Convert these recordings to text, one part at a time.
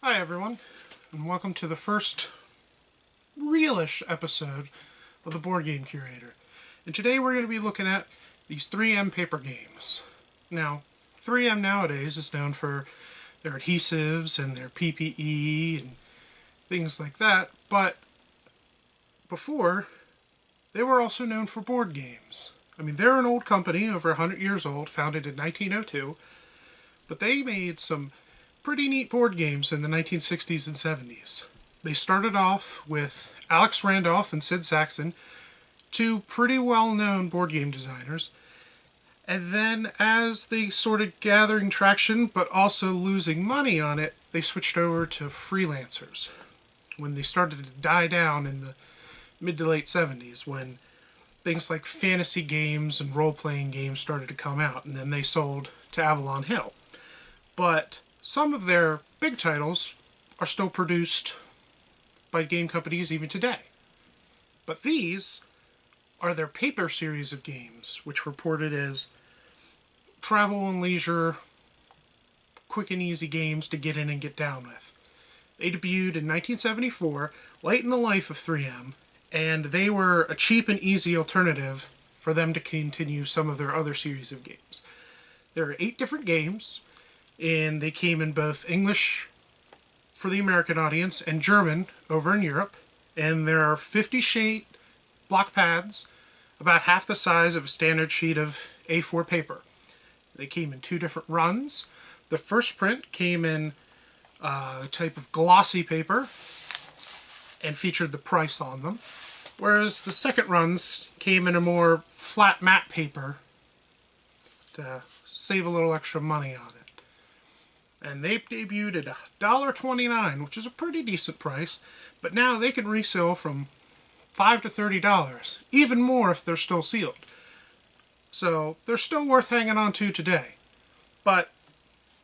Hi everyone, and welcome to the first realish episode of the Board Game Curator. And today we're going to be looking at these 3M paper games. Now, 3M nowadays is known for their adhesives and their PPE and things like that, but before, they were also known for board games. I mean, they're an old company, over 100 years old, founded in 1902, but they made some pretty neat board games in the 1960s and 70s. They started off with Alex Randolph and Sid Saxon, two pretty well-known board game designers. And then as they started gathering traction but also losing money on it, they switched over to freelancers. When they started to die down in the mid to late 70s, when things like fantasy games and role-playing games started to come out, and then they sold to Avalon Hill. But some of their big titles are still produced by game companies even today. But these are their paper series of games, which were ported as travel and leisure, quick and easy games to get in and get down with. They debuted in 1974, late in the life of 3M, and they were a cheap and easy alternative for them to continue some of their other series of games. There are 8 different games, and they came in both English for the American audience and German over in Europe. And there are 50 sheet block pads, about half the size of a standard sheet of A4 paper. They came in 2 different runs. The first print came in a type of glossy paper and featured the price on them, whereas the second runs came in a more flat matte paper to save a little extra money on it. And they debuted at $1.29, which is a pretty decent price, but now they can resell from $5 to $30, even more if they're still sealed. So they're still worth hanging on to today. But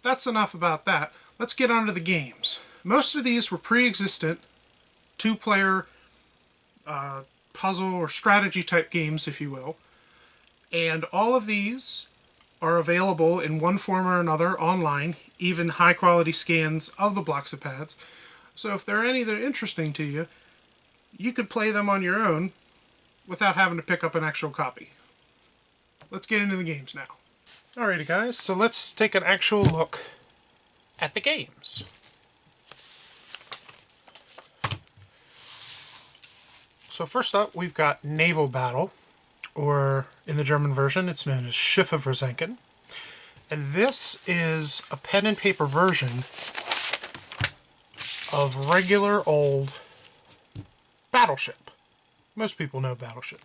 that's enough about that. Let's get on to the games. Most of these were pre-existent 2-player puzzle or strategy type games, if you will. And all of these are available in one form or another online, even high quality scans of the blocks of pads. So if there are any that are interesting to you, you could play them on your own without having to pick up an actual copy. Let's get into the games now. Alrighty guys, so let's take an actual look at the games. So first up, we've got Naval Battle, or in the German version, it's known as Schiffe versenken. And this is a pen and paper version of regular old Battleship. Most people know Battleship.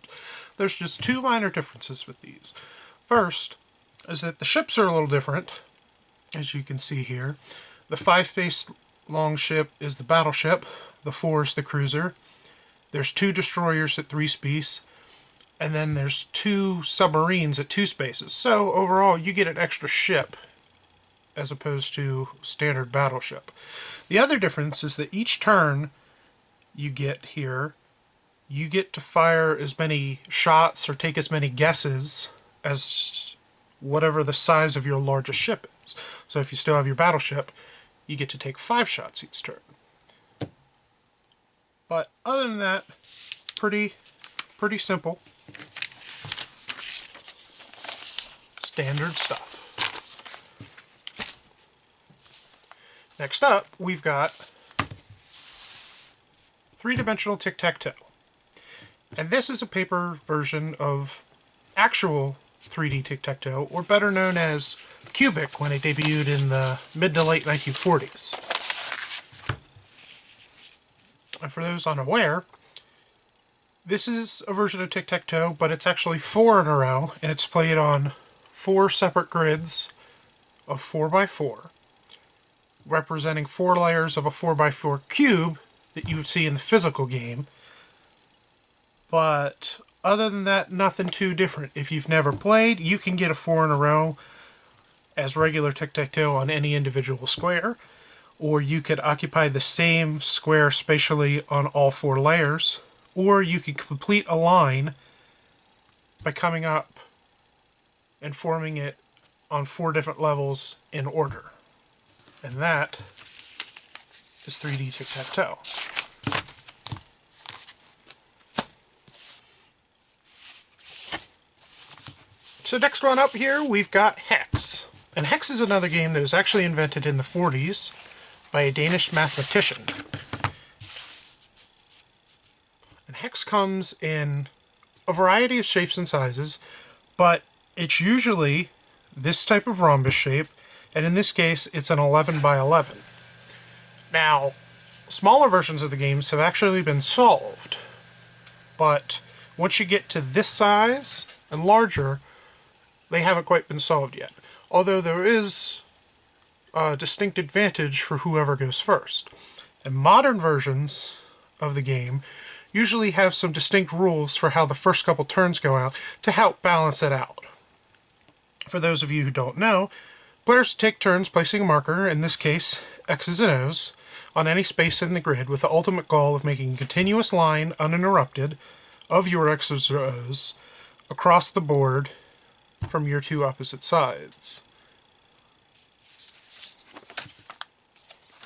There's just 2 minor differences with these. First is that the ships are a little different, as you can see here. The 5-space long ship is the Battleship, the 4 is the cruiser. There's 2 destroyers at 3 space, and then there's 2 submarines at 2 spaces. So overall, you get an extra ship as opposed to standard battleship. The other difference is that each turn you get here, you get to fire as many shots or take as many guesses as whatever the size of your largest ship is. So if you still have your battleship, you get to take 5 shots each turn. But other than that, pretty simple. Standard stuff. Next up, we've got 3-dimensional Tic Tac Toe. And this is a paper version of actual 3D Tic Tac Toe, or better known as Cubic when it debuted in the mid to late 1940s. And for those unaware, this is a version of Tic Tac Toe, but it's actually 4 in a row, and it's played on 4 separate grids of 4x4, representing 4 layers of a 4x4 cube that you would see in the physical game. But other than that, nothing too different. If you've never played, you can get a 4 in a row as regular Tic Tac Toe on any individual square, or you could occupy the same square spatially on all 4 layers, or you could complete a line by coming up and forming it on 4 different levels in order. And that is 3D Tic Tac Toe. So next one up here, we've got Hex. And Hex is another game that was actually invented in the 40s by a Danish mathematician. And Hex comes in a variety of shapes and sizes, but it's usually this type of rhombus shape, and in this case, it's an 11 by 11. Now, smaller versions of the games have actually been solved, but once you get to this size and larger, they haven't quite been solved yet. Although there is a distinct advantage for whoever goes first. And modern versions of the game usually have some distinct rules for how the first couple turns go out to help balance it out. For those of you who don't know, players take turns placing a marker, in this case X's and O's, on any space in the grid with the ultimate goal of making a continuous line, uninterrupted, of your X's or O's across the board from your two opposite sides.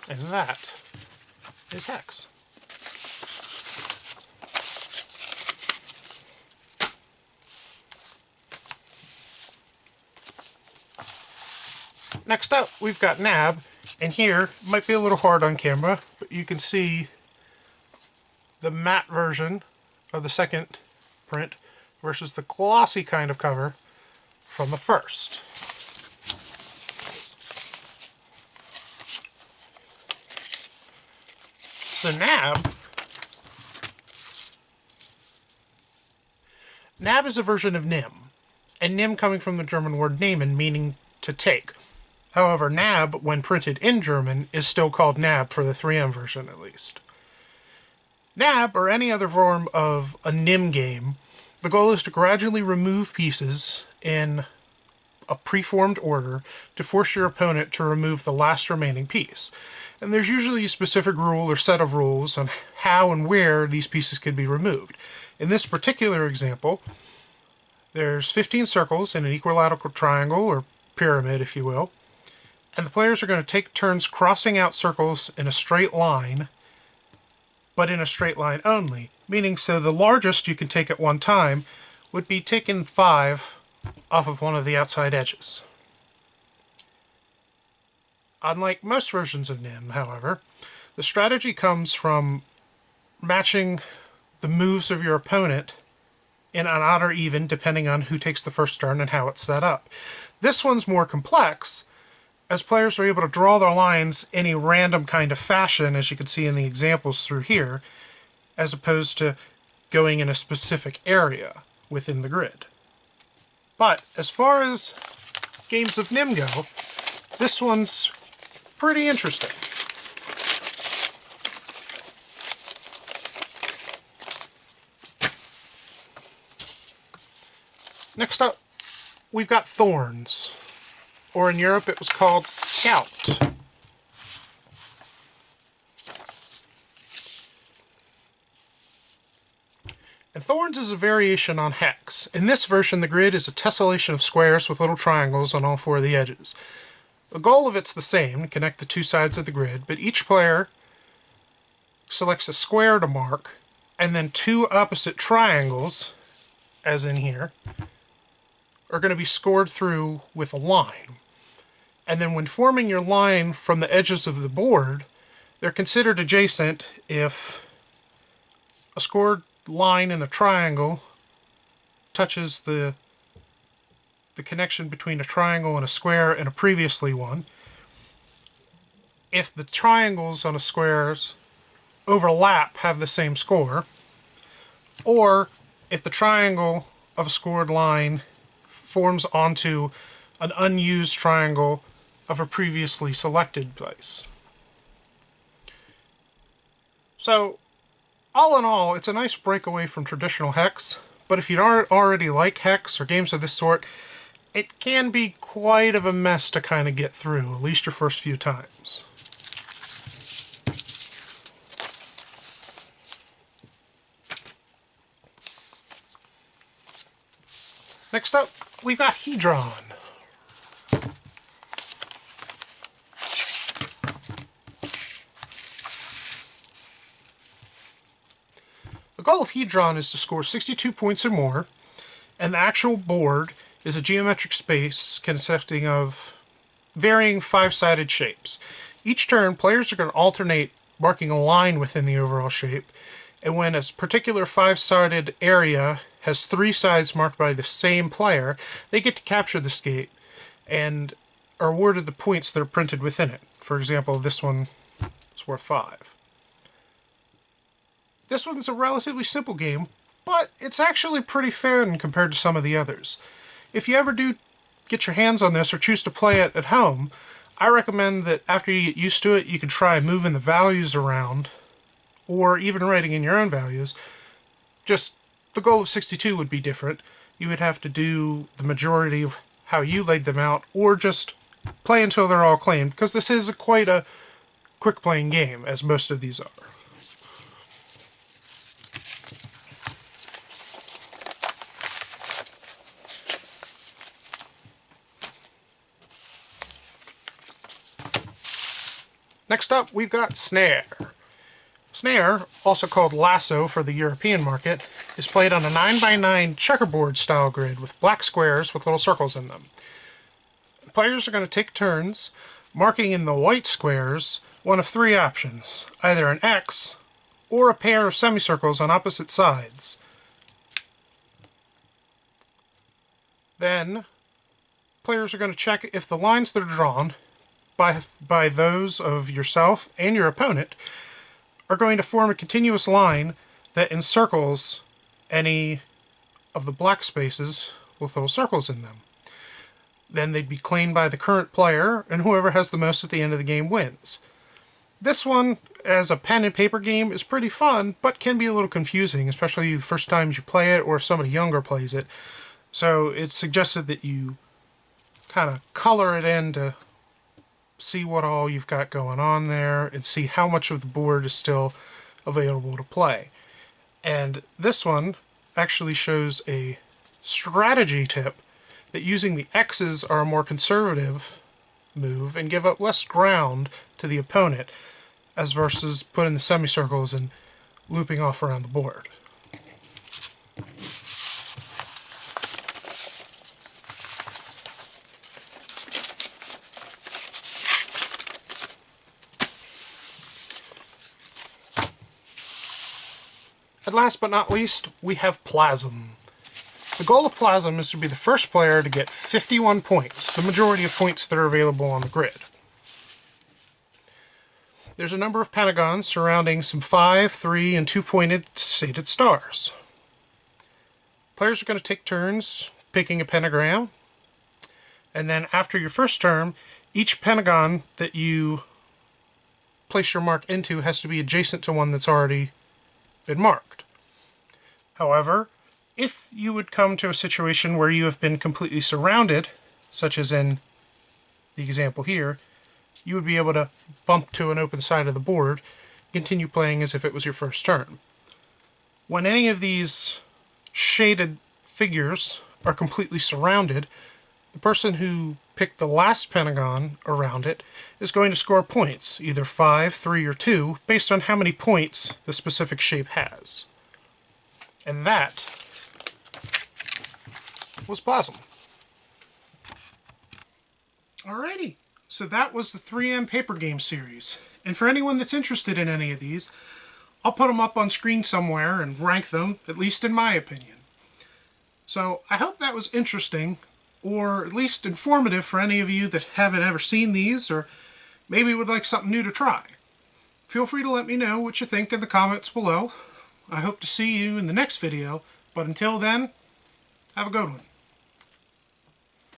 And that is Hex. Next up, we've got Nab, and here, it might be a little hard on camera, but you can see the matte version of the second print versus the glossy kind of cover from the first. So Nab is a version of Nim, and Nim coming from the German word nehmen, meaning to take. However, Nab, when printed in German, is still called Nab for the 3M version at least. Nab, or any other form of a Nim game, the goal is to gradually remove pieces in a preformed order to force your opponent to remove the last remaining piece. And there's usually a specific rule or set of rules on how and where these pieces can be removed. In this particular example, there's 15 circles in an equilateral triangle, or pyramid if you will, and the players are going to take turns crossing out circles in a straight line, but in a straight line only, meaning so the largest you can take at one time would be taking 5 off of one of the outside edges. Unlike most versions of Nim, however, the strategy comes from matching the moves of your opponent in an odd or even, depending on who takes the first turn and how it's set up. This one's more complex, as players are able to draw their lines in a random kind of fashion, as you can see in the examples through here, as opposed to going in a specific area within the grid. But as far as games of Nim go, this one's pretty interesting. Next up, we've got Thorns, or in Europe it was called Scout. And Thorns is a variation on Hex. In this version, the grid is a tessellation of squares with little triangles on all 4 of the edges. The goal of it's the same, to connect the 2 sides of the grid, but each player selects a square to mark, and then 2 opposite triangles, as in here, are going to be scored through with a line. And then when forming your line from the edges of the board, they're considered adjacent if a scored line in the triangle touches the connection between a triangle and a square and a previously one. If the triangles on a squares overlap, have the same score, or if the triangle of a scored line forms onto an unused triangle of a previously selected place. So, all in all, it's a nice breakaway from traditional Hex, but if you already like Hex or games of this sort, it can be quite of a mess to kind of get through, at least your first few times. Next up, we've got Hedron. goal of hedron is to score 62 points or more, and the actual board is a geometric space consisting of varying 5-sided shapes. Each turn, players are going to alternate marking a line within the overall shape, and when a particular 5-sided area has 3 sides marked by the same player, they get to capture the scape and are awarded the points that are printed within it. For example, this one is worth 5. This one's a relatively simple game, but it's actually pretty fun compared to some of the others. If you ever do get your hands on this or choose to play it at home, I recommend that after you get used to it, you can try moving the values around, or even writing in your own values. Just the goal of 62 would be different. You would have to do the majority of how you laid them out, or just play until they're all claimed, because this is quite a quick playing game, as most of these are. Next up, we've got Snare. Snare, also called Lasso for the European market, is played on a 9x9 checkerboard style grid with black squares with little circles in them. Players are going to take turns marking in the white squares one of 3 options, either an X or a pair of semicircles on opposite sides. Then, players are going to check if the lines that are drawn by those of yourself and your opponent are going to form a continuous line that encircles any of the black spaces with little circles in them. Then they'd be claimed by the current player, and whoever has the most at the end of the game wins. This one, as a pen and paper game, is pretty fun, but can be a little confusing, especially the first times you play it or if somebody younger plays it. So it's suggested that you kind of color it in to see what all you've got going on there and see how much of the board is still available to play. And this one actually shows a strategy tip that using the X's are a more conservative move and give up less ground to the opponent, as versus putting the semicircles and looping off around the board. And last but not least, we have Plasm. The goal of Plasm is to be the first player to get 51 points, the majority of points that are available on the grid. There's a number of pentagons surrounding some 5, 3, and 2-pointed shaded stars. Players are going to take turns picking a pentagram, and then after your first turn, each pentagon that you place your mark into has to be adjacent to one that's already been marked. However, if you would come to a situation where you have been completely surrounded, such as in the example here, you would be able to bump to an open side of the board, continue playing as if it was your first turn. When any of these shaded figures are completely surrounded, the person who picked the last pentagon around it is going to score points, either 5, 3, or 2, based on how many points the specific shape has. And that was Plasm. Alrighty, so that was the 3M paper game series. And for anyone that's interested in any of these, I'll put them up on screen somewhere and rank them, at least in my opinion. So I hope that was interesting, or at least informative for any of you that haven't ever seen these, or maybe would like something new to try. Feel free to let me know what you think in the comments below. I hope to see you in the next video, but until then, have a good one.